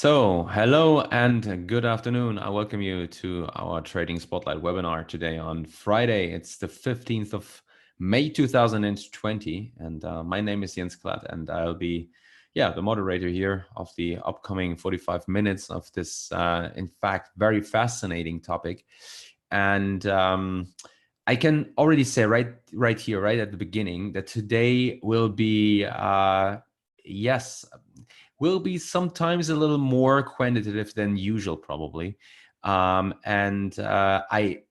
Hello and good afternoon. I welcome you to our Trading Spotlight webinar today on Friday. It's the 15th of May 2020, and my name is Jens Klatt, and I'll be, the moderator here of the upcoming 45 minutes of this, in fact, very fascinating topic. And I can already say right here, right at the beginning, that today will be, will be sometimes a little more quantitative than usual, probably. I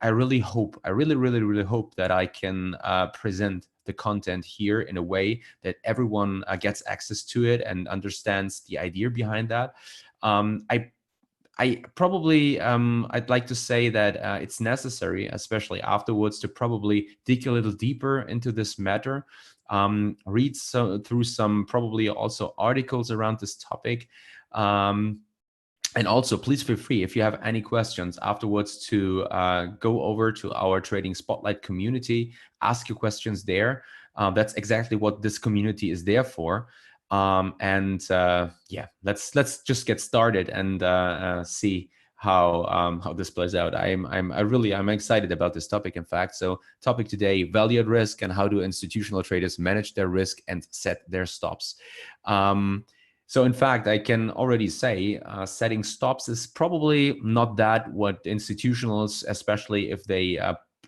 really hope, I really hope that I can present the content here in a way that everyone gets access to it and understands the idea behind that. I probably, I'd like to say that it's necessary, especially afterwards, to probably dig a little deeper into this matter, read through some probably also articles around this topic. And also, please feel free, if you have any questions afterwards, to go over to our Trading Spotlight community, ask your questions there. That's exactly what this community is there for. Let's just get started and see how this plays out. I'm excited about this topic, in fact. So topic today: value at risk, and how do institutional traders manage their risk and set their stops. So in fact, I can already say setting stops is probably not that what institutionals, especially if they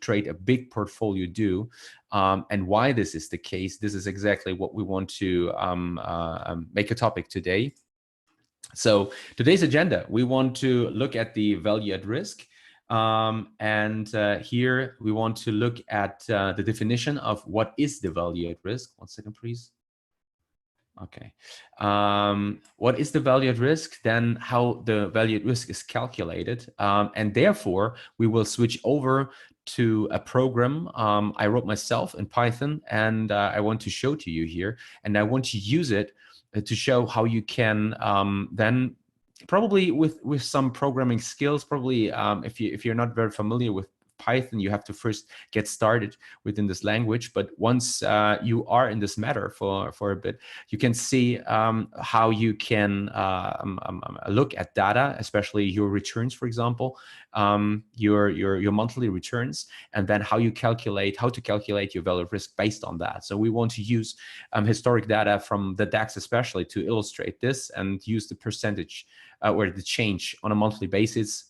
trade a big portfolio, do. And why this is the case, this is exactly what we want to make a topic today. So today's agenda, we want to look at the value at risk. Here we want to look at the definition of what is the value at risk. 1 second, please. Okay. What is the value at risk? Then how the value at risk is calculated. And therefore, we will switch over to a program I wrote myself in Python, and I want to show to you here. And I want to use it to show how you can then, probably with some programming skills, probably if you're not very familiar with Python, you have to first get started within this language. But once you are in this matter for a bit, you can see how you can look at data, especially your returns, for example, your monthly returns, and then how to calculate your value of risk based on that. So we want to use historic data from the DAX especially to illustrate this, and use the percentage or the change on a monthly basis,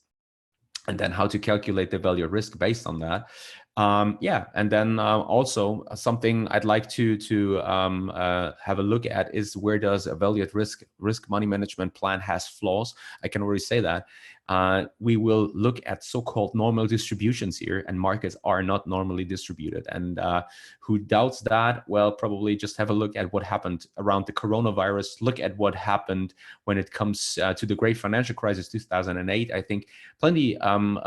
and then how to calculate the value of risk based on that. And then also something I'd like to have a look at is, where does a value at risk money management plan has flaws? I can already say that. We will look at so-called normal distributions here, and markets are not normally distributed. And who doubts that? Well, probably just have a look at what happened around the coronavirus. Look at what happened when it comes to the great financial crisis, 2008. I think plenty of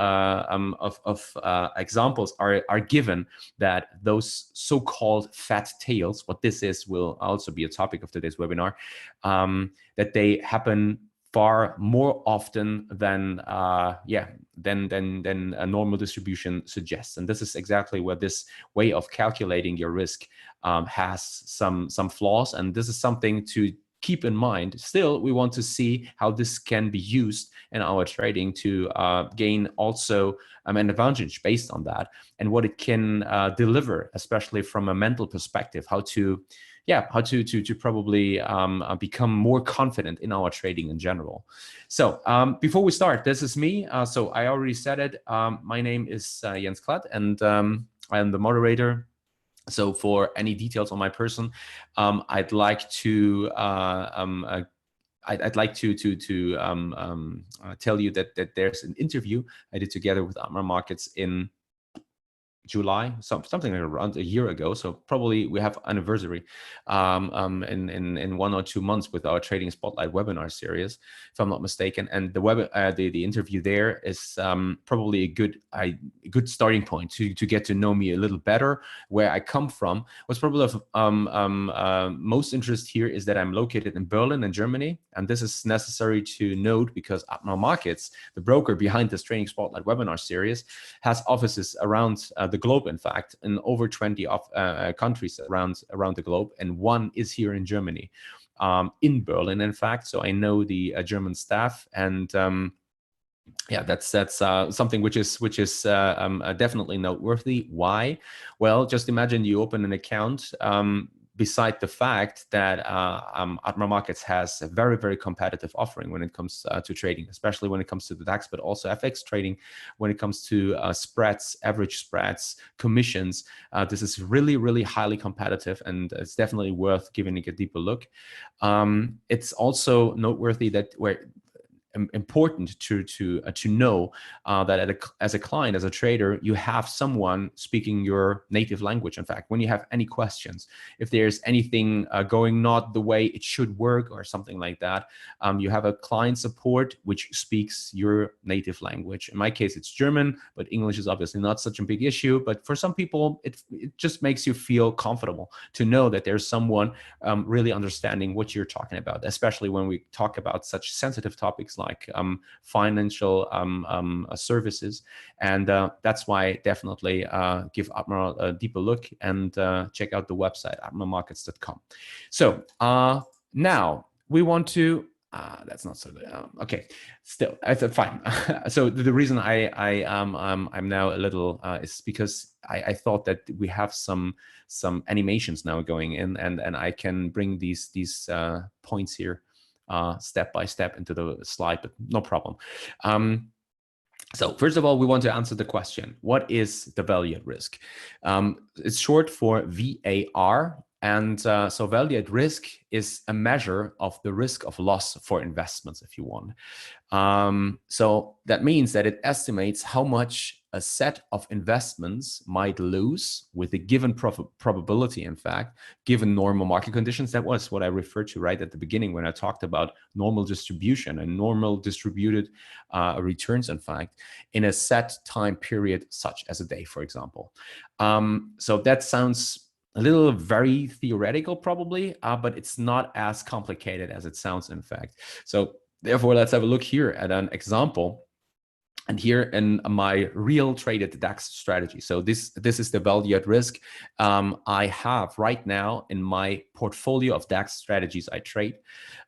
examples are given that those so-called fat tails, what this is, will also be a topic of today's webinar, that they happen far more often than a normal distribution suggests. And this is exactly where this way of calculating your risk has some flaws, and this is something to keep in mind. Still, we want to see how this can be used in our trading to gain also an advantage based on that, and what it can deliver, especially from a mental perspective, how to probably become more confident in our trading in general. So before we start, this is me. So I already said it. My name is Jens Klatt, and I am the moderator. So for any details on my person, I'd like to tell you that there's an interview I did together with Admiral Markets in July, something like around a year ago. So probably we have anniversary in 1 or 2 months with our Trading Spotlight webinar series, if I'm not mistaken. And the interview there is probably a good starting point to get to know me a little better, where I come from. What's probably of most interest here is that I'm located in Berlin, in Germany, and this is necessary to note because Admiral Markets, the broker behind this Trading Spotlight webinar series, has offices around the globe, in fact, in over 20 countries around the globe, and one is here in Germany. in Berlin, in fact. So I know the German staff, and yeah, that's something which is definitely noteworthy. Why? Well, just imagine you open an account. Beside the fact that Admiral Markets has a very, very competitive offering when it comes to trading, especially when it comes to the DAX, but also FX trading, when it comes to spreads, average spreads, commissions. This is really, really highly competitive, and it's definitely worth giving it a deeper look. It's also noteworthy that important to know that as a client, as a trader, you have someone speaking your native language. In fact, when you have any questions, if there's anything going not the way it should work or something like that, you have a client support which speaks your native language. In my case, it's German, but English is obviously not such a big issue. But for some people, it just makes you feel comfortable to know that there's someone really understanding what you're talking about, especially when we talk about such sensitive topics like financial services. And that's why definitely give Admiral a deeper look and check out the website, admiralmarkets.com. So now we want to, that's not so good. Okay, still, I thought fine. So the reason I'm now a little is because I thought that we have some animations now going in, and I can bring these points here step by step into the slide, but no problem. So first of all, we want to answer the question, what is the value at risk? It's short for VAR. And so value at risk is a measure of the risk of loss for investments, if you want. So that means that it estimates how much a set of investments might lose with a given probability, in fact, given normal market conditions. That was what I referred to right at the beginning when I talked about normal distribution and normal distributed returns, in fact, in a set time period, such as a day, for example. So that sounds a little very theoretical probably, but it's not as complicated as it sounds, in fact. So therefore, let's have a look here at an example. And here in my real traded DAX strategy. So this is the value at risk I have right now in my portfolio of DAX strategies I trade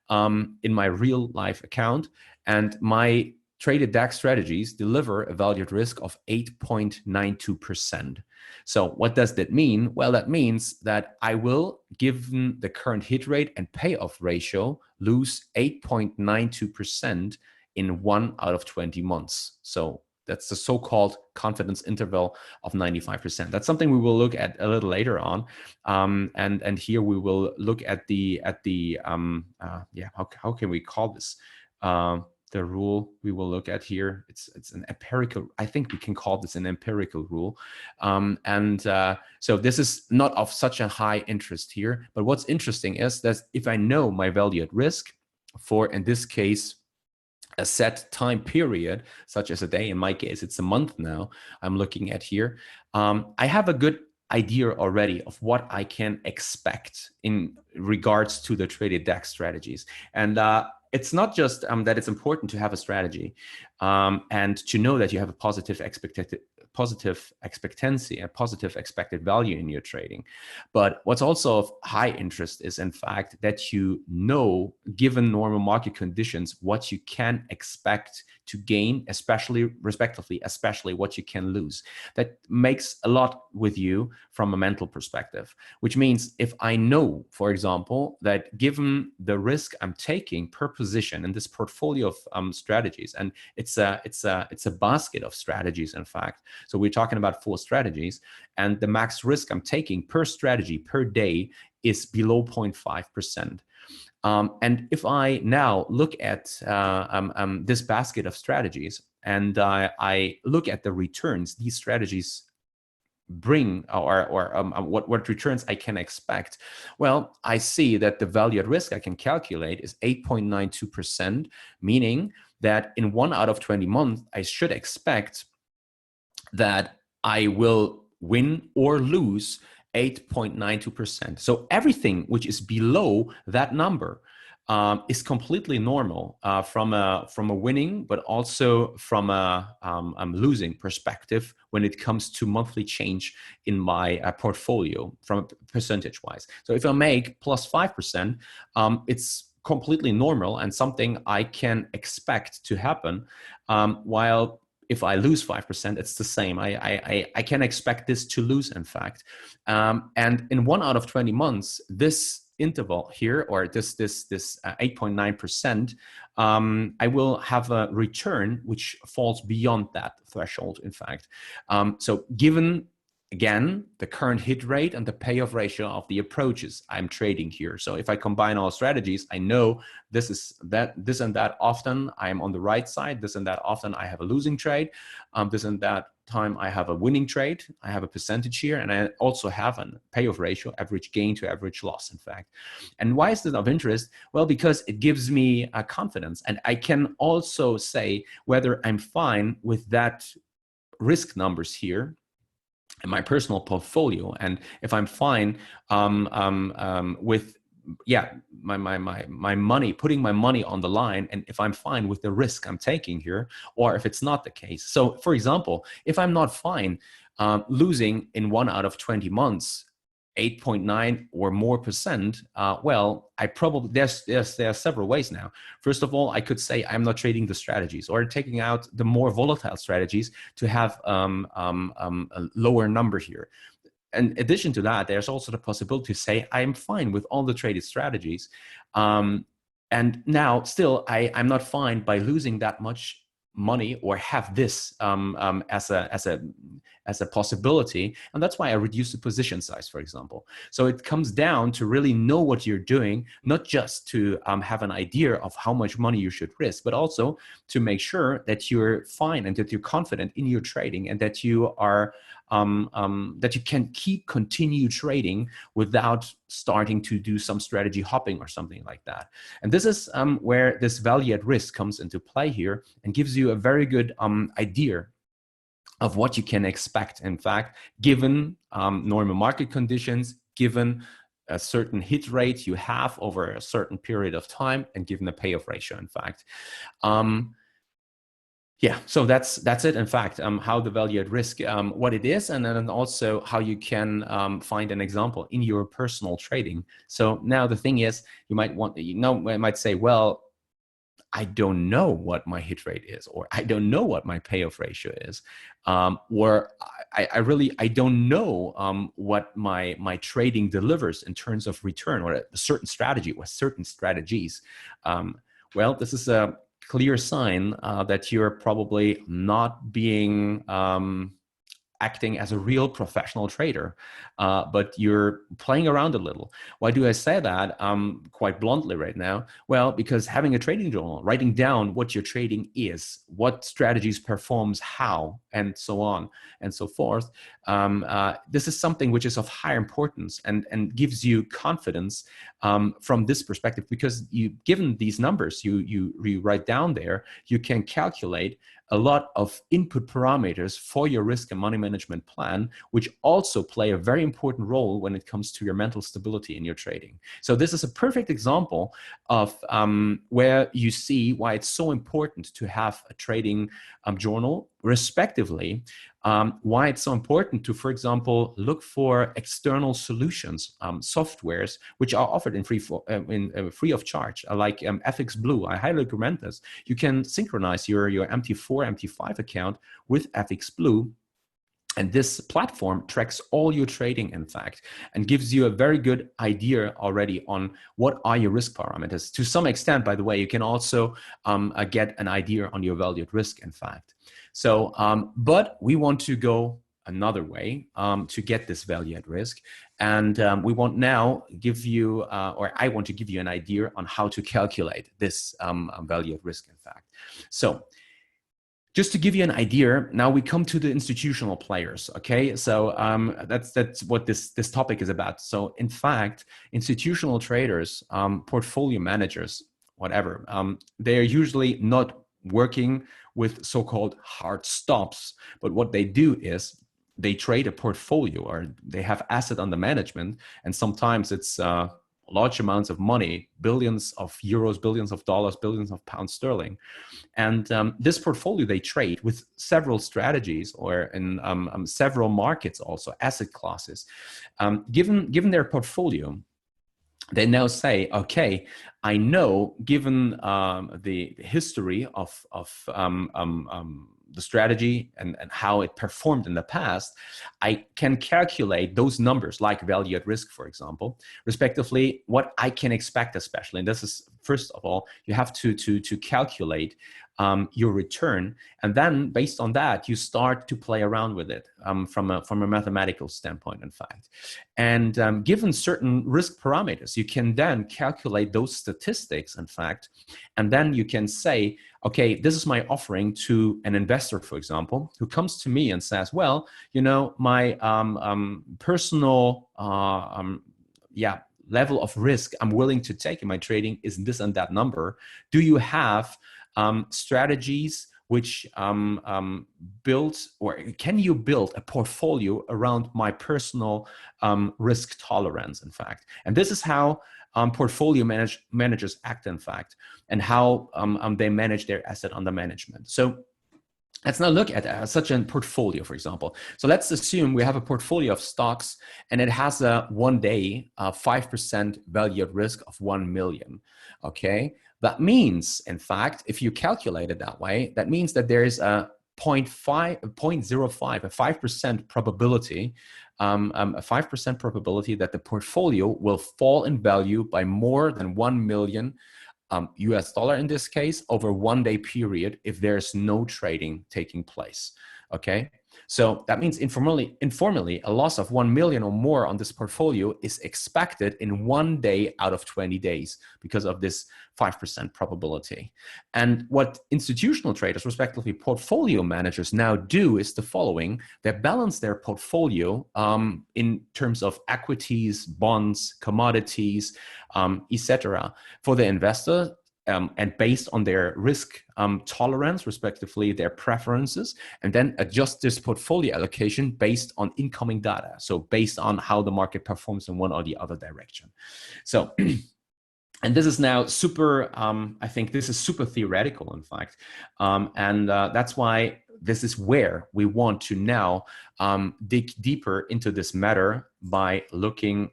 in my real life account. And my traded DAX strategies deliver a value at risk of 8.92%. So what does that mean? Well, that means that I will, given the current hit rate and payoff ratio, lose 8.92% in 1 out of 20 months. So that's the so-called confidence interval of 95%. That's something we will look at a little later on. And here we will look at how can we call this? The rule we will look at here, it's an empirical, I think we can call this an empirical rule. So this is not of such a high interest here, but what's interesting is that if I know my value at risk for, in this case, a set time period, such as a day, in my case, it's a month now, I'm looking at here, I have a good idea already of what I can expect in regards to the traded DAX strategies. And it's not just that it's important to have a strategy and to know that you have a positive expectancy, a positive expected value in your trading. But what's also of high interest is, in fact, that you know, given normal market conditions, what you can expect to gain, respectively, what you can lose. That makes a lot with you from a mental perspective, which means if I know, for example, that given the risk I'm taking per position in this portfolio of strategies, and it's a basket of strategies, in fact. So we're talking about 4 strategies, and the max risk I'm taking per strategy per day is below 0.5%. And if I now look at this basket of strategies and I look at the returns these strategies bring, or what returns I can expect, well, I see that the value at risk I can calculate is 8.92%, meaning that in 1 out of 20 months, I should expect that I will win or lose 8.92%. So everything which is below that number is completely normal from a winning, but also from a losing perspective when it comes to monthly change in my portfolio from percentage wise. So if I make plus 5%, it's completely normal and something I can expect to happen. While if I lose 5%, it's the same. I can expect this to lose, in fact. And in 1 out of 20 months, this interval here, or this 8.9%, I will have a return which falls beyond that threshold, in fact. So given, again, the current hit rate and the payoff ratio of the approaches I'm trading here. So if I combine all strategies, I know this and that often I'm on the right side, this and that often I have a losing trade, this and that time I have a winning trade, I have a percentage here, and I also have a payoff ratio, average gain to average loss, in fact. And why is this of interest? Well, because it gives me a confidence, and I can also say whether I'm fine with that risk numbers here in my personal portfolio, and if I'm fine with my money, putting my money on the line, and if I'm fine with the risk I'm taking here, or if it's not the case. So for example, if I'm not fine losing in 1 out of 20 months 8.9 or more percent, well, I probably, there are several ways now. First of all, I could say I'm not trading the strategies or taking out the more volatile strategies to have a lower number here. In addition to that, there's also the possibility to say I'm fine with all the traded strategies. And now still, I'm not fine by losing that much money or have this as a possibility. And that's why I reduce the position size, for example. So it comes down to really know what you're doing, not just to have an idea of how much money you should risk, but also to make sure that you're fine and that you're confident in your trading and that you are that you can continue trading without starting to do some strategy hopping or something like that. And this is where this value at risk comes into play here and gives you a very good idea of what you can expect, in fact, given normal market conditions, given a certain hit rate you have over a certain period of time, and given the payoff ratio, in fact. Yeah, so that's it, in fact, how the value at risk, what it is, and then also how you can find an example in your personal trading. So now the thing is, you might say, well, I don't know what my hit rate is, or I don't know what my payoff ratio is, or I don't know what my trading delivers in terms of return, or a certain strategy or certain strategies. Well, this is a clear sign that you're probably not being acting as a real professional trader, but you're playing around a little. Why do I say that quite bluntly right now? Well, because having a trading journal, writing down what your trading is, what strategies performs how, and so on and so forth, this is something which is of high importance and gives you confidence from this perspective, because given these numbers you write down there, you can calculate a lot of input parameters for your risk and money management plan, which also play a very important role when it comes to your mental stability in your trading. So this is a perfect example of where you see why it's so important to have a trading journal, respectively, why it's so important to, for example, look for external solutions, softwares, which are offered in free of charge, like FX Blue. I highly recommend this. You can synchronize your MT4, MT5 account with FX Blue. And this platform tracks all your trading, in fact, and gives you a very good idea already on what are your risk parameters. To some extent, by the way, you can also get an idea on your value at risk, in fact. So, but we want to go another way to get this value at risk. And we want now give you, or I want to give you an idea on how to calculate this value at risk, in fact. So, just to give you an idea, now we come to the institutional players, okay? So that's what this topic is about. So in fact, institutional traders, portfolio managers, whatever, they are usually not working with so-called hard stops, but what they do is they trade a portfolio, or they have asset under management, and sometimes it's large amounts of money, billions of euros, billions of dollars, billions of pounds sterling. And this portfolio they trade with several strategies or in several markets, also asset classes. Given their portfolio, they now say, okay, I know, given the history of the strategy and how it performed in the past, I can calculate those numbers, like value at risk, for example, respectively, what I can expect, especially. And this is, first of all, you have to calculate your return, and then based on that, you start to play around with it from a mathematical standpoint, in fact. And given certain risk parameters, you can then calculate those statistics, in fact, and then you can say, okay, this is my offering to an investor, for example, who comes to me and says, well, you know, my personal level of risk I'm willing to take in my trading is this and that number. Do you have strategies which build, or can you build a portfolio around my personal risk tolerance, in fact? And this is how portfolio managers act, in fact, and how they manage their asset under management. So let's now look at such a portfolio, for example. So let's assume we have a portfolio of stocks and it has a 1 day 5% value at risk of 1 million. Okay, that means, in fact, if you calculate it that way, that means that there is a 0.05, a 5% probability, a 5% probability that the portfolio will fall in value by more than 1 million US dollar in this case over 1 day period if there's no trading taking place. Okay, so that means informally a loss of 1 million or more on this portfolio is expected in 1 day out of 20 days because of this 5% probability. And what institutional traders, respectively portfolio managers, now do is the following: they balance their portfolio in terms of equities, bonds, commodities, etc. for the investor, and based on their risk tolerance, respectively, their preferences, and then adjust this portfolio allocation based on incoming data. So based on how the market performs in one or the other direction. So, and this is now super, I think this is super theoretical, in fact. And that's why this is where we want to now dig deeper into this matter by looking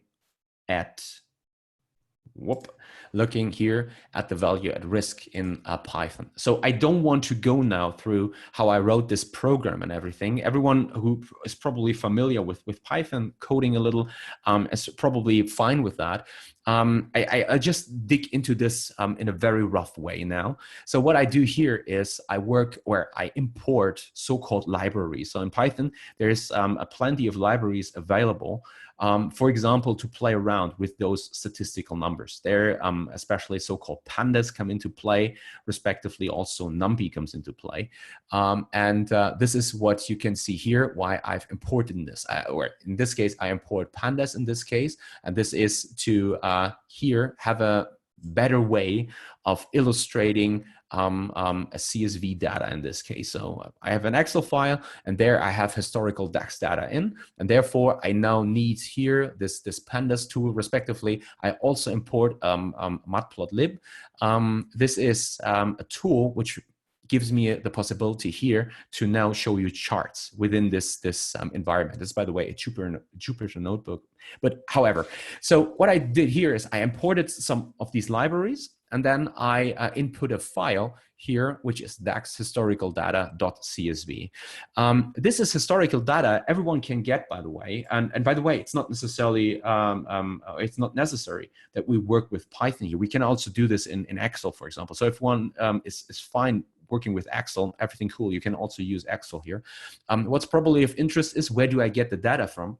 at looking here at the value at risk in Python. So I don't want to go now through how I wrote this program and everything. Everyone who is probably familiar with Python coding a little is probably fine with that. I just dig into this in a very rough way now. So what I do here is I work where I import so-called libraries. So in Python, there's plenty of libraries available, for example, to play around with those statistical numbers. There, especially so-called pandas come into play, respectively also NumPy comes into play. And this is what you can see here, why I've imported this, or in this case, I import pandas in this case, and this is to here have a better way of illustrating a CSV data in this case. So I have an Excel file, and there I have historical DAX data in, and therefore I now need here this pandas tool, respectively. I also import matplotlib. This is a tool which gives me the possibility here to now show you charts within this environment. This is, by the way, a Jupyter notebook. But however, so what I did here is I imported some of these libraries, and then I input a file here, which is DAX historical data.csv. This is historical data everyone can get, by the way. And by the way, it's not necessarily, it's not necessary that we work with Python here. We can also do this in Excel, for example. So if one is fine working with Excel, everything cool, you can also use Excel here. What's probably of interest is, where do I get the data from?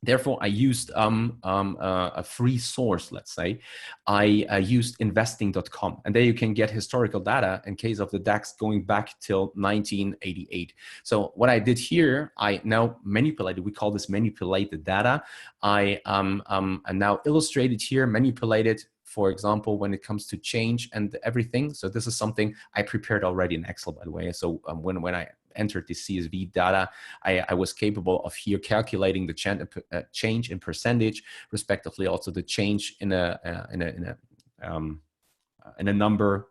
Therefore, I used a free source, let's say. I used investing.com, and there you can get historical data in case of the DAX going back till 1988. So what I did here, I now manipulated, we call this manipulated data. I now illustrated here, manipulated for example, when it comes to change and everything. So this is something I prepared already in Excel, by the way. So when I entered the CSV data, I was capable of here calculating the change in percentage, respectively also the change in a number,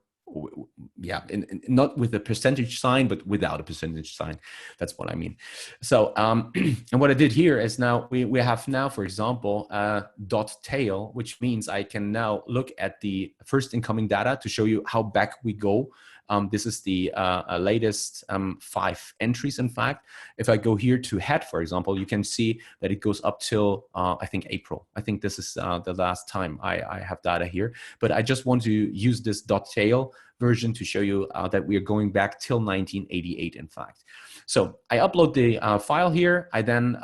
yeah, not with a percentage sign, but without a percentage sign. That's what I mean. So, and what I did here is now we have now, for example, dot tail, which means I can now look at the first incoming data to show you how back we go. This is the latest 5 entries, in fact. If I go here to head, for example, you can see that it goes up till, I think, April. I think this is the last time I have data here. But I just want to use this dot tail version to show you that we are going back till 1988, in fact. So I upload the file here. I then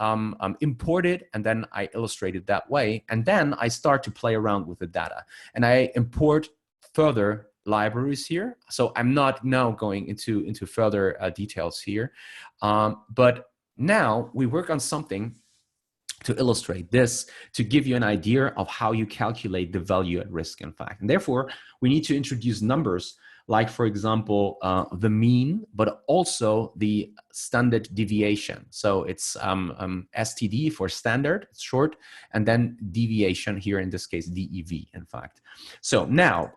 import it, and then I illustrate it that way. And then I start to play around with the data. And I import further libraries here. So I'm not now going into further details here. But now we work on something to illustrate this, to give you an idea of how you calculate the value at risk, in fact. And therefore, we need to introduce numbers like, for example, the mean, but also the standard deviation. So it's STD for standard, it's short, and then deviation here, in this case, DEV, in fact. So now,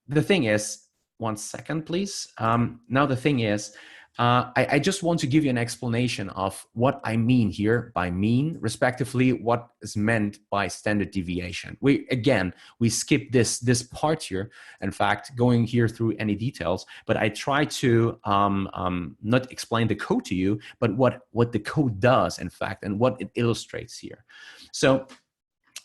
the thing is, one second, please. Now the thing is, I just want to give you an explanation of what I mean here by mean, respectively, what is meant by standard deviation. We skip this part here, in fact, going here through any details, but I try to not explain the code to you, but what the code does, in fact, and what it illustrates here. So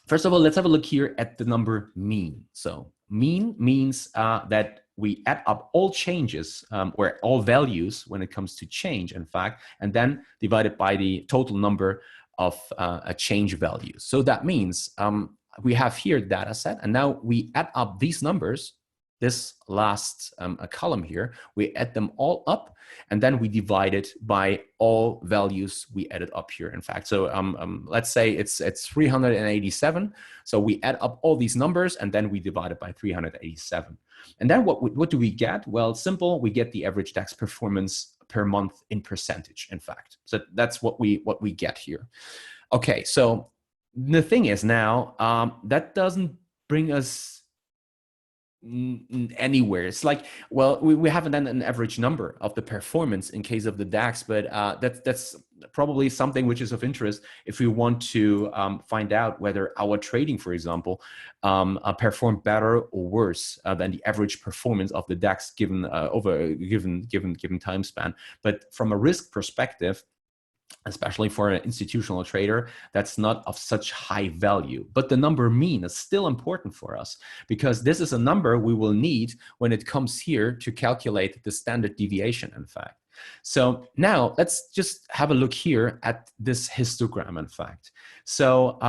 first of all, let's have a look here at the number mean. So mean means that we add up all changes or all values when it comes to change, in fact, and then divide it by the total number of change values. So that means we have here data set, and now we add up these numbers, this last column here, we add them all up, and then we divide it by all values we added up here, in fact. So let's say it's 387. So we add up all these numbers, and then we divide it by 387. And then what do we get? Well, it's simple. We get the average DAX performance per month in percentage, in fact. So that's what we get here. Okay, so the thing is now, that doesn't bring us anywhere. It's like, well, we haven't done an average number of the performance in case of the DAX, but that's probably something which is of interest if we want to find out whether our trading, for example, performed better or worse than the average performance of the DAX given over a given time span. But from a risk perspective, especially for an institutional trader, that's not of such high value. But the number mean is still important for us, because this is a number we will need when it comes here to calculate the standard deviation, in fact. So now let's just have a look here at this histogram, in fact. So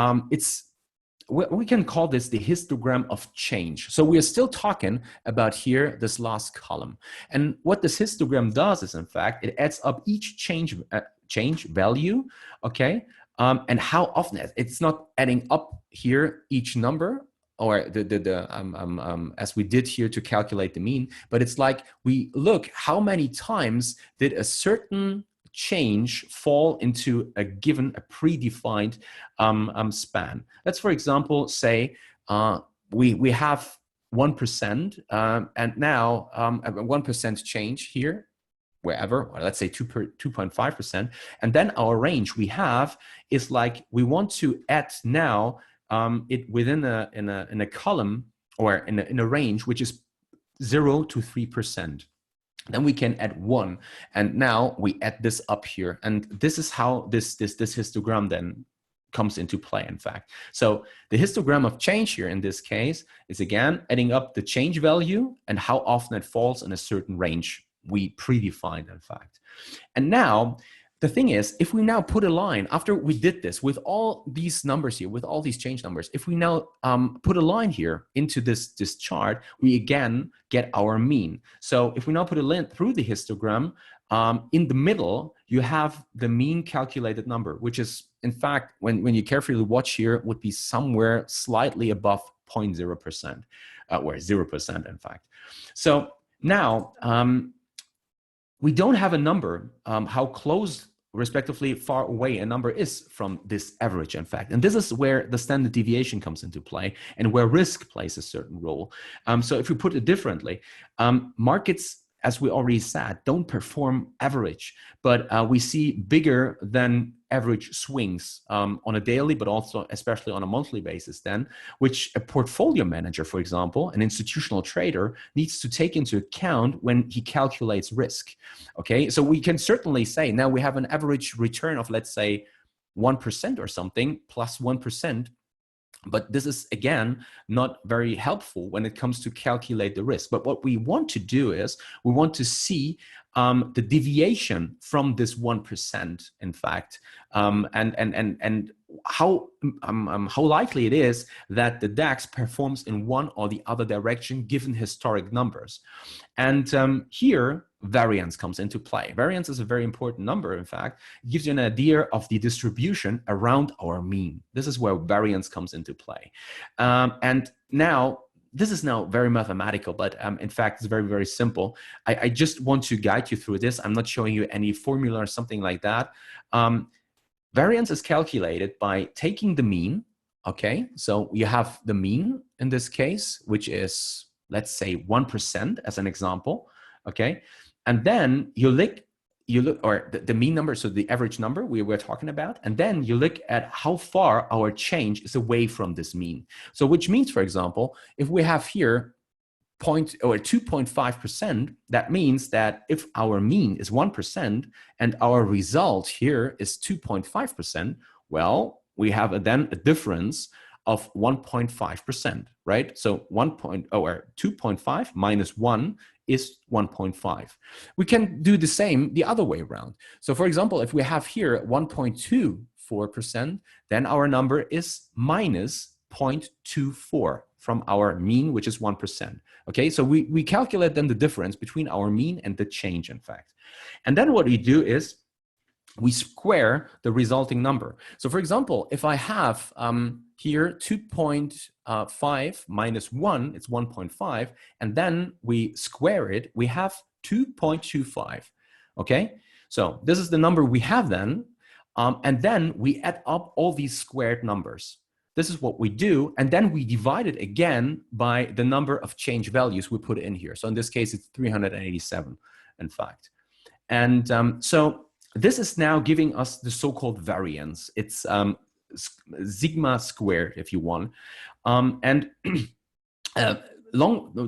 we can call this the histogram of change. So we are still talking about here this last column. And what this histogram does is, in fact, it adds up each change value, okay? And how often it's not adding up here each number, or as we did here to calculate the mean, but it's like we look how many times did a certain change fall into a predefined span. Let's, for example, say we have 1%, and now a 1% change here, wherever, or let's say 2.5%, and then our range we have is like we want to add now it within a column or in a range which is 0 to 3%. Then we can add 1, and now we add this up here, and this is how this histogram then comes into play, in fact. So the histogram of change here in this case is again adding up the change value and how often it falls in a certain range we predefined, in fact. And now the thing is, if we now put a line after we did this with all these numbers here, with all these change numbers, if we now put a line here into this chart, we again get our mean. So if we now put a line through the histogram, in the middle, you have the mean calculated number, which is, in fact, when you carefully watch here, would be somewhere slightly above 0.0%, or 0% in fact. So now we don't have a number, how close, respectively, far away a number is from this average, in fact. And this is where the standard deviation comes into play and where risk plays a certain role. So if we put it differently, markets, as we already said, don't perform average, but we see bigger than average swings on a daily, but also especially on a monthly basis then, which a portfolio manager, for example, an institutional trader, needs to take into account when he calculates risk. Okay, so we can certainly say now we have an average return of, let's say, 1% or something, plus 1%. But this is, again, not very helpful when it comes to calculate the risk. But what we want to do is we want to see the deviation from this 1%, in fact, and how likely it is that the DAX performs in one or the other direction given historic numbers. And here, variance comes into play. Variance is a very important number, in fact. It gives you an idea of the distribution around our mean. This is where variance comes into play. And now, this is now very mathematical, but in fact, it's very, very simple. I just want to guide you through this. I'm not showing you any formula or something like that. Variance is calculated by taking the mean, okay? So you have the mean in this case, which is, let's say, 1% as an example, okay? And then you look, or the mean number, so the average number we were talking about, and then you look at how far our change is away from this mean. So which means, for example, if we have here 2.5%, that means that if our mean is 1% and our result here is 2.5%, well, we have then a difference of 1.5%, right? So 2.5 minus 1 is 1.5. We can do the same the other way around. So for example, if we have here 1.24%, then our number is minus 0.24 from our mean, which is 1%. Okay, so we calculate then the difference between our mean and the change, in fact. And then what we do is we square the resulting number. So for example, if I have here 2.5 minus 1, it's 1.5, and then we square it, we have 2.25, okay? So this is the number we have then, and then we add up all these squared numbers. This is what we do, and then we divide it again by the number of change values we put in here. So in this case, it's 387, in fact. And so this is now giving us the so-called variance. It's sigma squared, if you want. To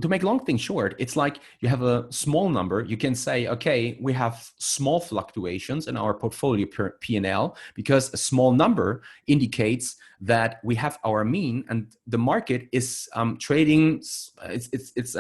make long thing short, it's like you have a small number. You can say, okay, we have small fluctuations in our portfolio P&L because a small number indicates that we have our mean, and the market is trading. It's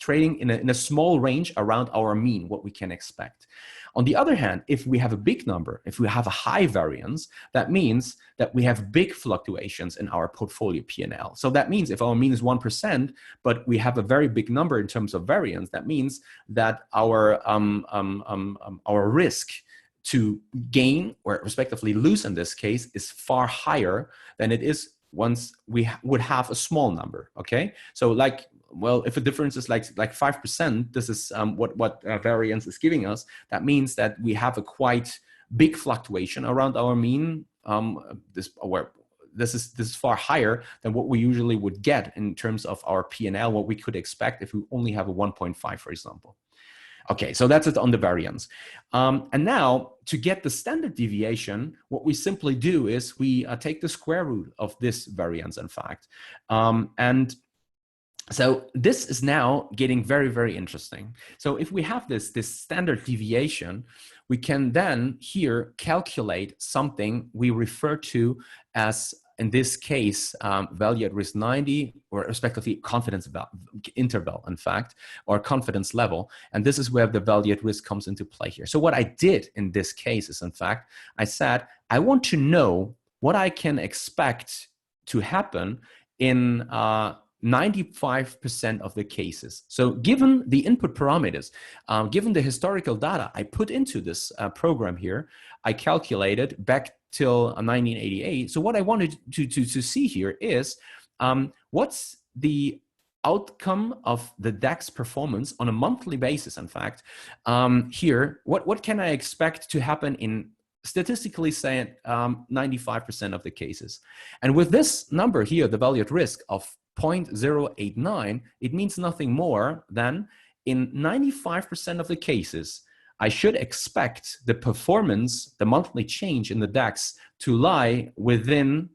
trading in a small range around our mean, what we can expect. On the other hand, if we have a big number, if we have a high variance, that means that we have big fluctuations in our portfolio P&L. So that means if our mean is 1%, but we have a very big number in terms of variance, that means that our risk to gain or respectively lose in this case is far higher than it is once we would have a small number, okay? So like, well, if a difference is like 5%, this is what variance is giving us. That means that we have a quite big fluctuation around our mean. This is far higher than what we usually would get in terms of our P&L, what we could expect if we only have a 1.5, for example. Okay, so that's it on the variance. And now to get the standard deviation, what we simply do is we take the square root of this variance, in fact. And so this is now getting very, very interesting. So if we have this standard deviation, we can then here calculate something we refer to as, in this case, value at risk 90, or respectively confidence interval, in fact, or confidence level. And this is where the value at risk comes into play here. So what I did in this case is, in fact, I said, I want to know what I can expect to happen in 95% of the cases. So given the input parameters, given the historical data I put into this program here, I calculated back till 1988. So what I wanted to see here is what's the outcome of the DAX performance on a monthly basis. In fact, here, what can I expect to happen in statistically say 95% of the cases? And with this number here, the value at risk of 0.089, it means nothing more than in 95% of the cases, I should expect the performance, the monthly change in the DAX to lie within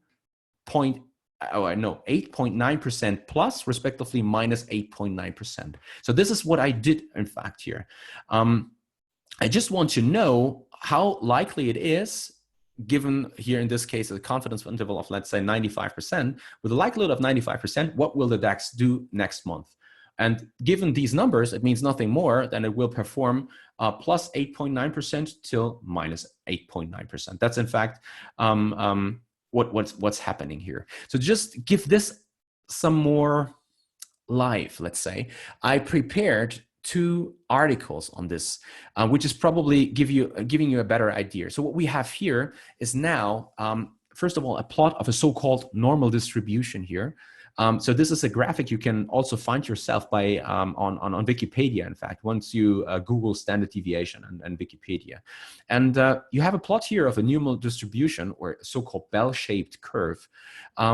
8.9% plus, respectively minus 8.9%. So this is what I did, in fact, here. I just want to know how likely it is, given here in this case a confidence interval of, let's say, 95%, with a likelihood of 95%, what will the DAX do next month? And given these numbers, it means nothing more than it will perform plus 8.9% till minus 8.9%. That's in fact what's happening here. So just give this some more life, let's say. I prepared 2 articles on this, which is probably giving you a better idea. So what we have here is now, first of all, a plot of a so-called normal distribution here. So this is a graphic you can also find yourself by on Wikipedia. In fact, once you Google standard deviation and Wikipedia, and you have a plot here of a normal distribution, or so-called bell-shaped curve,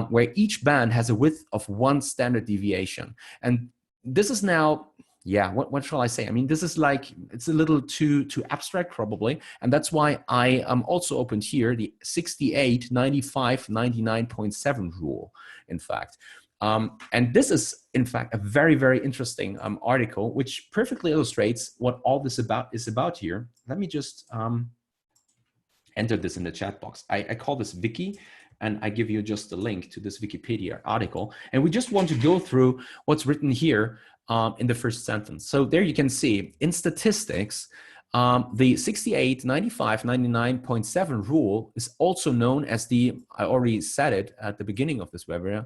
where each band has a width of 1 standard deviation. And this is now, yeah, what shall I say? I mean, this is like, it's a little too abstract probably, and that's why I also opened here the 68, 95, 99.7 rule, in fact. And this is, in fact, a very, very interesting article, which perfectly illustrates what all this is about here. Let me just enter this in the chat box. I call this Wiki, and I give you just a link to this Wikipedia article. And we just want to go through what's written here in the first sentence. So there you can see, in statistics, the 68, 95, 99.7 rule is also known as the, I already said it at the beginning of this webinar,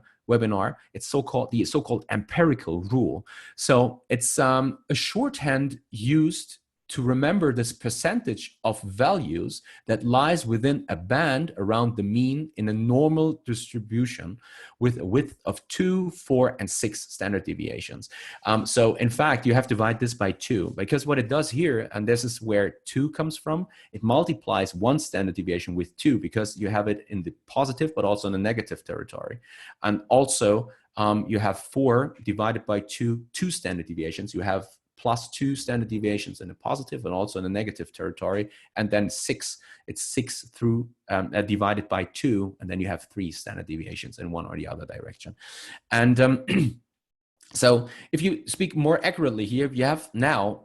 it's the so-called empirical rule. So it's a shorthand used to remember this percentage of values that lies within a band around the mean in a normal distribution with a width of 2, 4, and 6 standard deviations. So in fact, you have to divide this by 2, because what it does here, and this is where 2 comes from, it multiplies 1 standard deviation with 2, because you have it in the positive but also in the negative territory. And also you have 4 divided by 2 standard deviations. You have plus 2 standard deviations in the positive and also in the negative territory, and then 6, it's 6 through divided by 2, and then you have 3 standard deviations in one or the other direction. And so if you speak more accurately here, you have now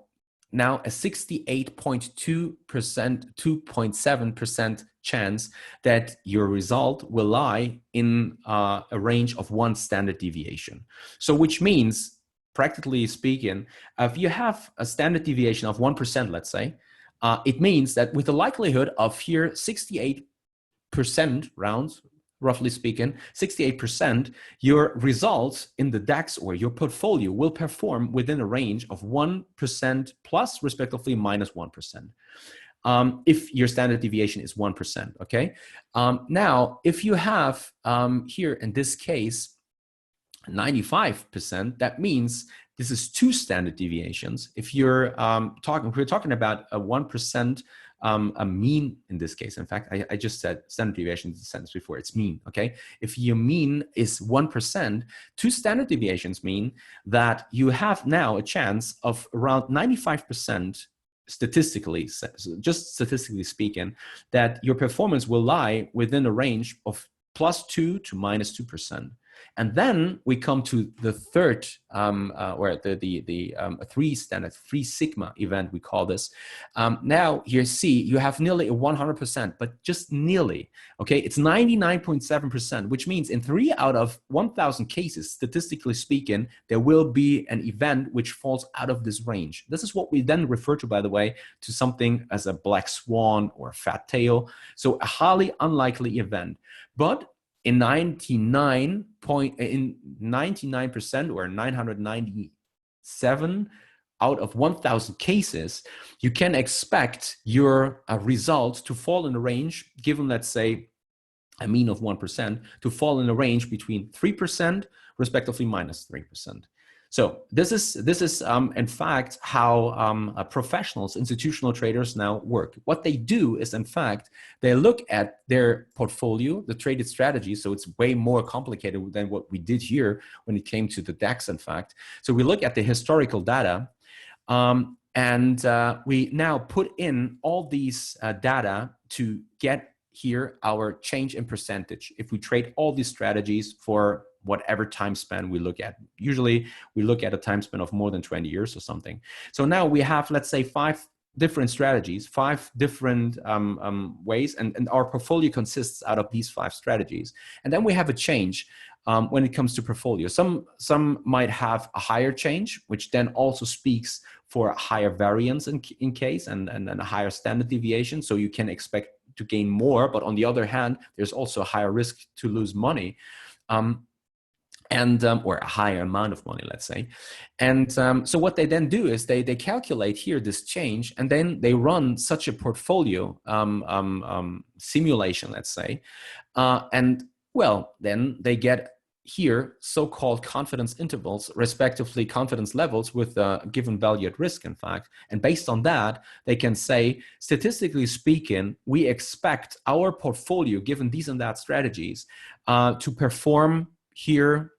a 68.2%, 2.7% chance that your result will lie in a range of 1 standard deviation. So which means, practically speaking, if you have a standard deviation of 1%, let's say, it means that with the likelihood of here 68% rounds, roughly speaking, 68%, your results in the DAX or your portfolio will perform within a range of 1% plus, respectively, minus 1%. If your standard deviation is 1%, okay? Now, if you have here in this case 95%, that means this is 2 standard deviations. If you're we're talking about a 1% a mean in this case. In fact, I just said standard deviation in the sentence before, it's mean, okay? If your mean is 1%, 2 standard deviations mean that you have now a chance of around 95%, statistically, just statistically speaking, that your performance will lie within a range of +2 to -2%. And then we come to the third, or the 3 sigma event, we call this. Now here, see, you have nearly a 100%, but just nearly, okay? It's 99.7%, which means in 3 out of 1,000 cases, statistically speaking, there will be an event which falls out of this range. This is what we then refer to, by the way, to something as a black swan or a fat tail. So a highly unlikely event. But in 99% or 997 out of 1,000 cases, you can expect your result to fall in a range given, let's say, a mean of 1%, to fall in a range between 3%, respectively -3%. So this is in fact how professionals, institutional traders now work. What they do is, in fact, they look at their portfolio, the traded strategy. So it's way more complicated than what we did here when it came to the DAX, in fact. So we look at the historical data, and we now put in all these data to get here our change in percentage if we trade all these strategies for whatever time span we look at. Usually we look at a time span of more than 20 years or something. So now we have, let's say, 5 different strategies, 5 different ways, and our portfolio consists out of these 5 strategies. And then we have a change when it comes to portfolio. Some might have a higher change, which then also speaks for a higher variance in case and a higher standard deviation. So you can expect to gain more, but on the other hand, there's also a higher risk to lose money, or a higher amount of money, let's say. And so what they then do is they calculate here this change, and then they run such a portfolio simulation, let's say, and well, then they get here so-called confidence intervals, respectively confidence levels with a given value at risk, in fact. And based on that, they can say, statistically speaking, we expect our portfolio, given these and that strategies, to perform here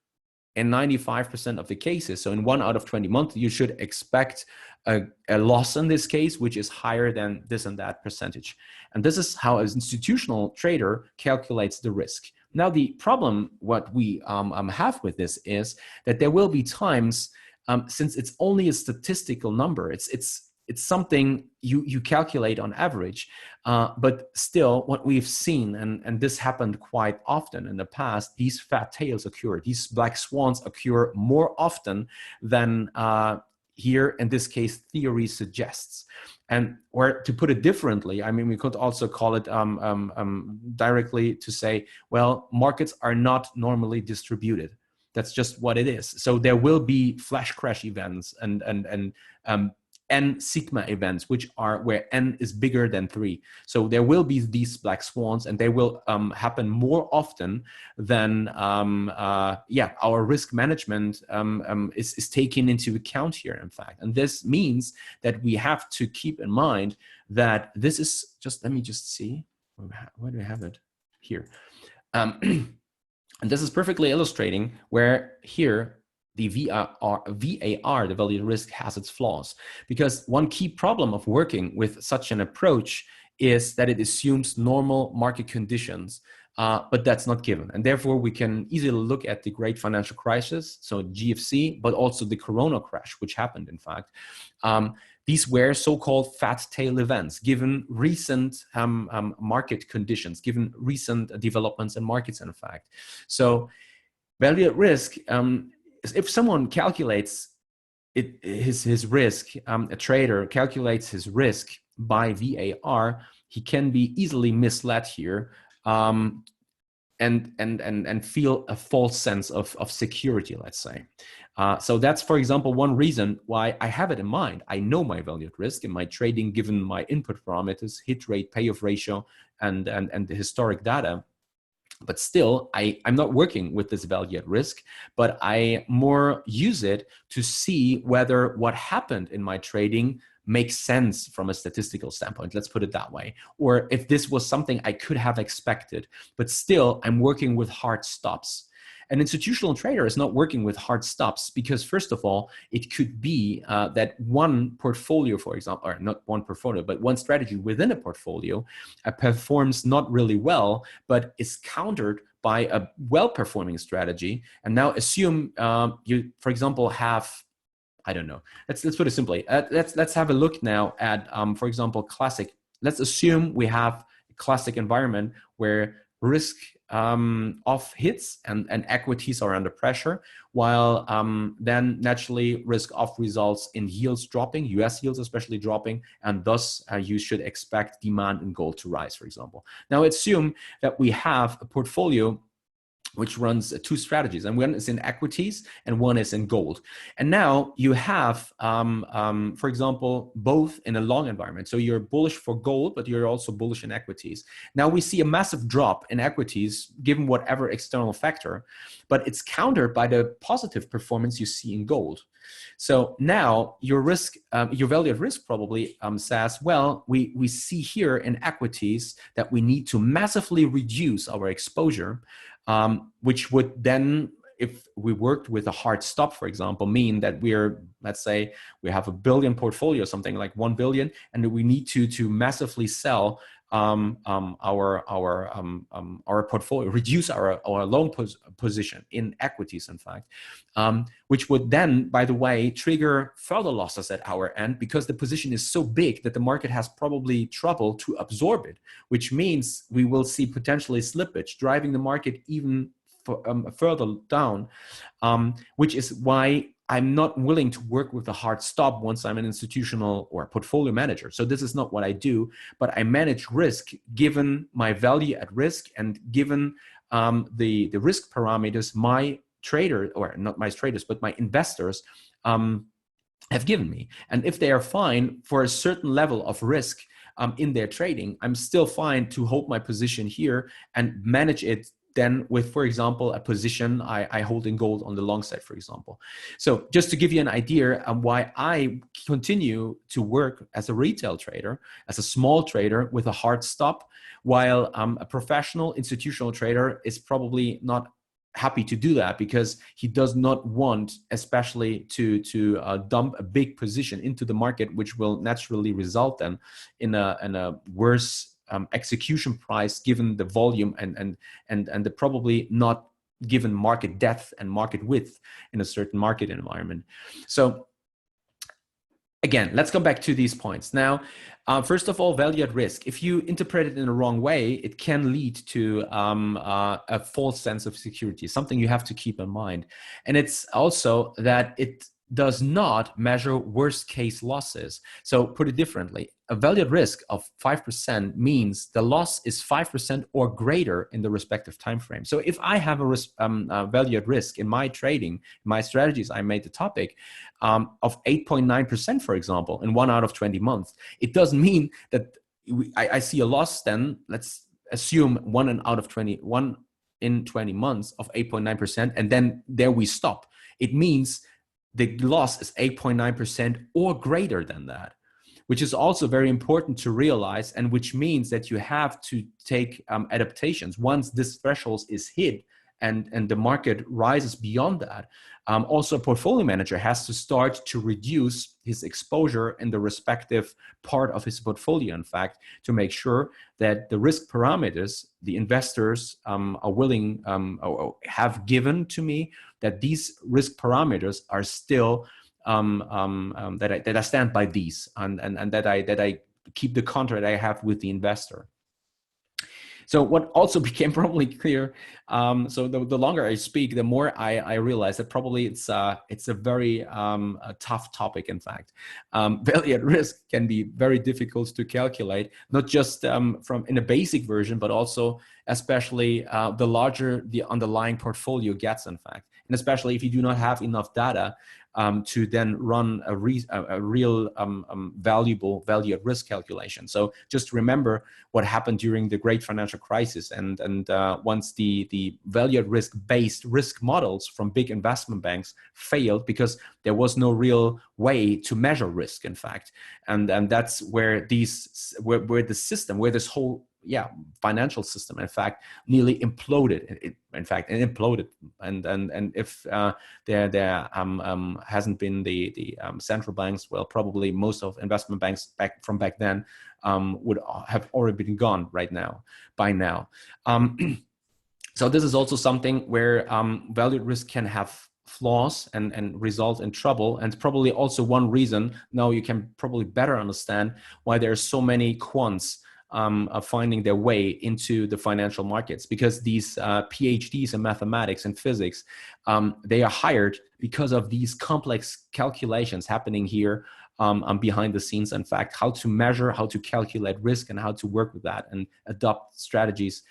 in 95% of the cases. So in 1 out of 20 months, you should expect a loss in this case, which is higher than this and that percentage. And this is how an institutional trader calculates the risk. Now, the problem, what we have with this is that there will be times, since it's only a statistical number, it's something you calculate on average, but still what we've seen, and this happened quite often in the past, these fat tails occur, these black swans occur more often than here, in this case, theory suggests. And or to put it differently, I mean, we could also call it directly to say, well, markets are not normally distributed. That's just what it is. So there will be flash crash events and N sigma events, which are where N is bigger than 3. So there will be these black swans, and they will happen more often than, our risk management is taken into account here, in fact. And this means that we have to keep in mind that this is just, let me just see, where do I have it? Here. And this is perfectly illustrating where here, the VAR, the value at risk, has its flaws. Because one key problem of working with such an approach is that it assumes normal market conditions, but that's not given. And therefore, we can easily look at the great financial crisis, so GFC, but also the Corona crash, which happened, in fact. These were so-called fat tail events, given recent market conditions, given recent developments in markets, in fact. So value at risk, if someone calculates his risk, a trader calculates his risk by VAR, he can be easily misled here, and feel a false sense of security, let's say. So that's, for example, one reason why I have it in mind. I know my value at risk in my trading, given my input parameters, hit rate, payoff ratio, and the historic data. But still, I'm not working with this value at risk, but I more use it to see whether what happened in my trading makes sense from a statistical standpoint, let's put it that way, or if this was something I could have expected. But still, I'm working with hard stops. An institutional trader is not working with hard stops because, first of all, it could be that one portfolio, for example, or not one portfolio, but one strategy within a portfolio performs not really well, but is countered by a well-performing strategy. And now assume you, for example, have, I don't know, let's put it simply. Let's have a look now at, for example, classic. Let's assume we have a classic environment where risk off hits and equities are under pressure, while then naturally risk off results in yields dropping, US yields especially dropping, and thus you should expect demand in gold to rise, for example. Now assume that we have a portfolio which runs two strategies, and one is in equities and one is in gold. And now you have, for example, both in a long environment. So you're bullish for gold, but you're also bullish in equities. Now we see a massive drop in equities, given whatever external factor, but it's countered by the positive performance you see in gold. So now your risk, your value at risk probably says, well, we see here in equities that we need to massively reduce our exposure, which would then, if we worked with a hard stop, for example, mean that we're, let's say we have $1 billion portfolio, something like 1 billion, and we need to massively sell our portfolio, reduce our long position in equities, in fact, which would then, by the way, trigger further losses at our end, because the position is so big that the market has probably trouble to absorb it, which means we will see potentially slippage, driving the market even further down, which is why I'm not willing to work with a hard stop once I'm an institutional or portfolio manager. So this is not what I do, but I manage risk given my value at risk and given the risk parameters my trader, or not my traders, but my investors have given me. And if they are fine for a certain level of risk in their trading, I'm still fine to hold my position here and manage it then with, for example, a position I hold in gold on the long side, for example. So just to give you an idea of why I continue to work as a retail trader, as a small trader with a hard stop, while a professional institutional trader is probably not happy to do that, because he does not want, especially to dump a big position into the market, which will naturally result then in a worse execution price given the volume and the probably not given market depth and market width in a certain market environment. So again, let's go back to these points. Now, first of all, value at risk. If you interpret it in the wrong way, it can lead to a false sense of security, something you have to keep in mind. And it's also that it does not measure worst case losses. So put it differently, a value at risk of 5% means the loss is 5% or greater in the respective time frame. So if I have a value at risk in my trading, my strategies, I made the topic of 8.9%, for example, in 1 out of 20 months, it doesn't mean that I see a loss then, let's assume 1 in 20 months of 8.9%, and then there we stop. It means the loss is 8.9% or greater than that, which is also very important to realize, and which means that you have to take adaptations once this threshold is hit and the market rises beyond that. Also, a portfolio manager has to start to reduce his exposure in the respective part of his portfolio, in fact, to make sure that the risk parameters the investors are willing or have given to me, that these risk parameters are still that I stand by these, and that I keep the contract I have with the investor. So what also became probably clear, so the longer I speak, the more I realize that probably it's a very tough topic, in fact. Value at risk can be very difficult to calculate, not just from in a basic version, but also especially the larger the underlying portfolio gets, in fact. And especially if you do not have enough data to then run a real valuable value at risk calculation. So just remember what happened during the great financial crisis, and once the value at risk based risk models from big investment banks failed because there was no real way to measure risk, in fact, and that's where where the system, where this whole financial system, in fact, nearly imploded. It imploded. And if there hasn't been the central banks, well, probably most of investment banks back then would have already been gone by now. So this is also something where value at risk can have flaws and result in trouble, and probably also one reason now you can probably better understand why there are so many quants finding their way into the financial markets, because these PhDs in mathematics and physics, they are hired because of these complex calculations happening here behind the scenes, in fact, how to measure, how to calculate risk, and how to work with that and adopt strategies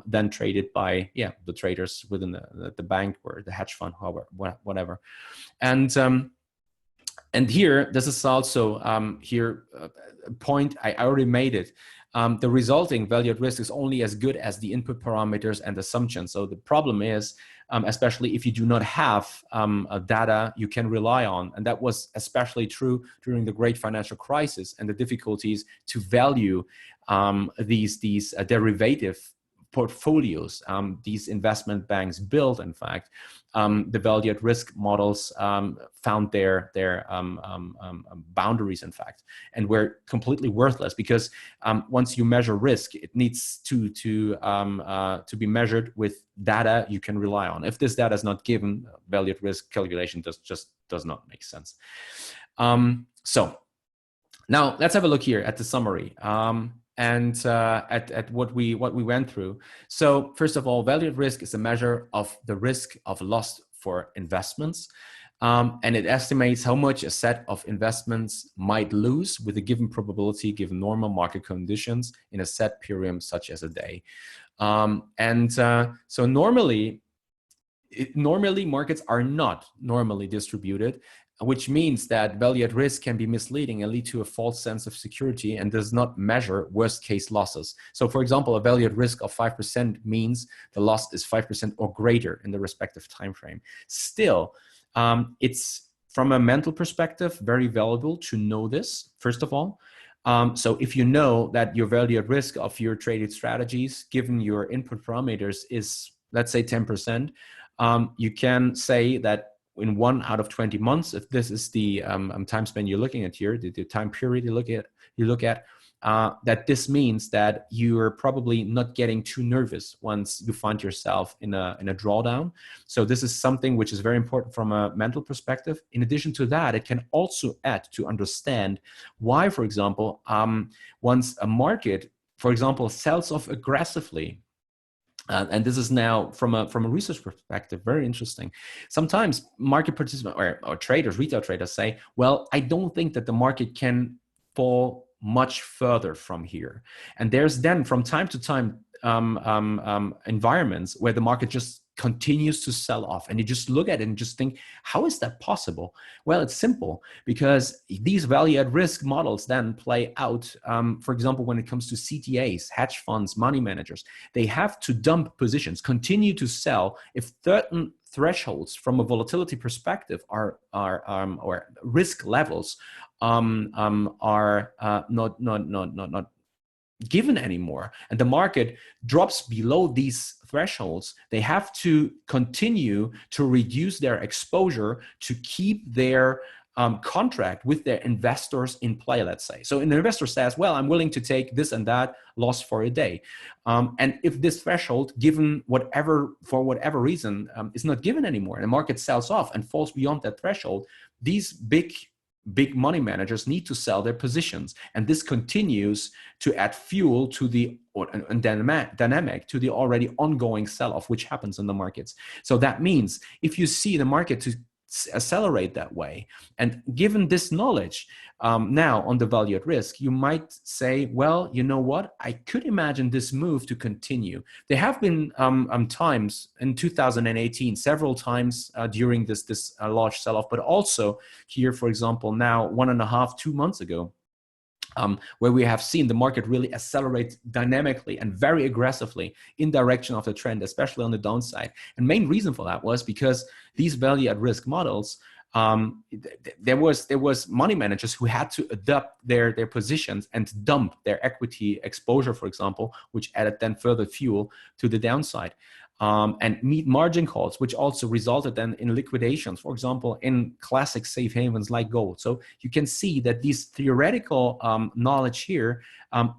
then traded by the traders within the bank or the hedge fund, however, whatever. And here, this is also a point, I already made it. The resulting value at risk is only as good as the input parameters and assumptions. So the problem is, especially if you do not have data you can rely on, and that was especially true during the great financial crisis and the difficulties to value these derivative portfolios these investment banks built. In fact, the value at risk models found their boundaries, in fact, and were completely worthless, because once you measure risk, it needs to be measured with data you can rely on. If this data is not given, value at risk calculation just does not make sense. So now let's have a look here at the summary. And at what we went through. So first of all, value at risk is a measure of the risk of loss for investments. And it estimates how much a set of investments might lose with a given probability, given normal market conditions in a set period, such as a day. So normally markets are not normally distributed, which means that value at risk can be misleading and lead to a false sense of security and does not measure worst case losses. So for example, a value at risk of 5% means the loss is 5% or greater in the respective time frame. Still, it's from a mental perspective very valuable to know this, first of all. So if you know that your value at risk of your traded strategies, given your input parameters, is, let's say, 10%, you can say that in 1 out of 20 months, if this is the time span you're looking at here, the time period you look at, that this means that you're probably not getting too nervous once you find yourself in a drawdown. So this is something which is very important from a mental perspective. In addition to that, it can also add to understand why, for example, once a market, for example, sells off aggressively. And this is now from a research perspective very interesting. Sometimes market participants or traders, retail traders, say, well, I don't think that the market can fall much further from here. And there's then from time to time environments where the market just continues to sell off, and you just look at it and just think, how is that possible? Well, it's simple, because these value at risk models then play out, for example, when it comes to CTAs, hedge funds, money managers. They have to dump positions, continue to sell if certain thresholds from a volatility perspective are or risk levels are not given anymore, and the market drops below these thresholds. They have to continue to reduce their exposure to keep their contract with their investors in play, let's say. So an investor says, well, I'm willing to take this and that loss for a day. And if this threshold, given for whatever reason, is not given anymore, and the market sells off and falls beyond that threshold, these big money managers need to sell their positions, and this continues to add fuel to the dynamic to the already ongoing sell-off which happens in the markets. So that means if you see the market to accelerate that way, and given this knowledge now on the value at risk, you might say, well, you know what, I could imagine this move to continue. There have been times in 2018, several times during this large sell-off, but also here, for example, now 1.5 to 2 months ago, where we have seen the market really accelerate dynamically and very aggressively in direction of the trend, especially on the downside. And main reason for that was because these value at risk models, there was money managers who had to adapt their positions and dump their equity exposure, for example, which added then further fuel to the downside. And meet margin calls, which also resulted then in liquidations, for example, in classic safe havens like gold. So you can see that this theoretical knowledge here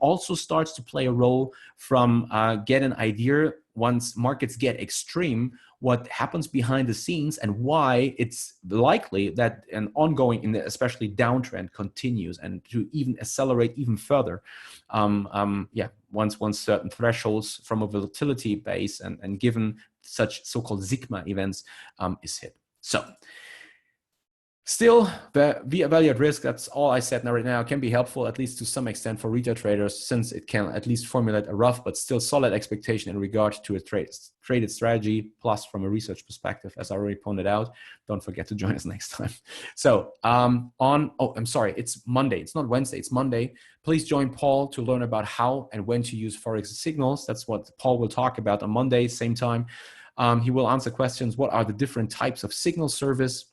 also starts to play a role from get an idea once markets get extreme, what happens behind the scenes and why it's likely that an ongoing, especially downtrend, continues and to even accelerate even further. Once certain thresholds from a volatility base and given such so-called sigma events is hit. So Still, the value at risk, that's all I said right now, can be helpful, at least to some extent, for retail traders, since it can at least formulate a rough but still solid expectation in regard to a traded strategy. Plus, from a research perspective, as I already pointed out, don't forget to join us next time. So I'm sorry, it's Monday. It's not Wednesday, it's Monday. Please join Paul to learn about how and when to use Forex signals. That's what Paul will talk about on Monday, same time. He will answer questions. What are the different types of signal service?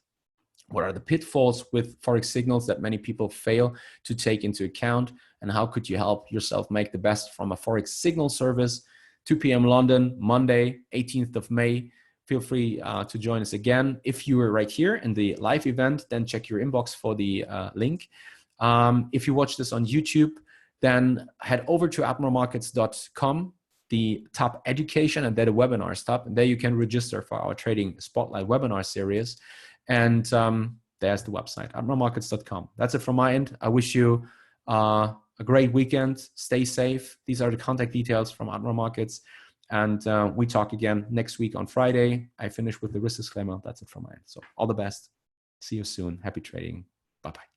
What are the pitfalls with Forex signals that many people fail to take into account? And how could you help yourself make the best from a Forex signal service? 2 p.m. London, Monday, 18th of May. Feel free to join us again. If you were right here in the live event, then check your inbox for the link. If you watch this on YouTube, then head over to admiralmarkets.com, the tab education, and then the webinars tab. And there you can register for our trading spotlight webinar series. And there's the website, admiralmarkets.com. That's it from my end. I wish you a great weekend. Stay safe. These are the contact details from Admiral Markets. And we talk again next week on Friday. I finish with the risk disclaimer. That's it from my end. So all the best. See you soon. Happy trading. Bye-bye.